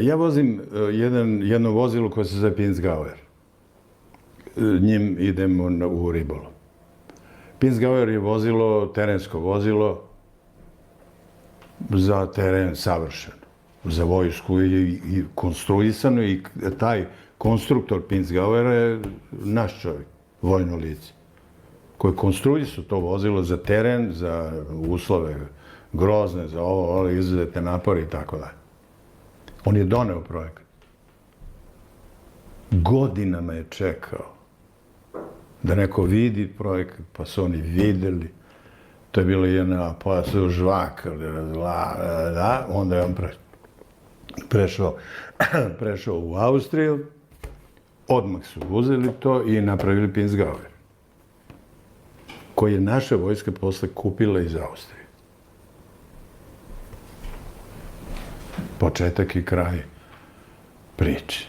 Ja vozim jedno vozilo koje se zove Pinzgauer. Njim idemo u ribolov. Pinzgauer je vozilo, terensko vozilo, za teren savršeno. Za vojsku i konstruisano i taj konstruktor Pinzgauera je naš čovjek, vojno lice, koji konstruisao to vozilo za teren, za uslove grozne, za ovo, izuzete napore i tako dalje. On je doneo projekat. Godinama je čekao da neko vidi projekat, pa su oni videli. To je bilo jedna, pa su žvakali, onda je on prešao u Austriju, odmah su uzeli to i napravili Pinzgauer, koji je naša vojska posle kupila iz Austrije. Početak i kraj priče.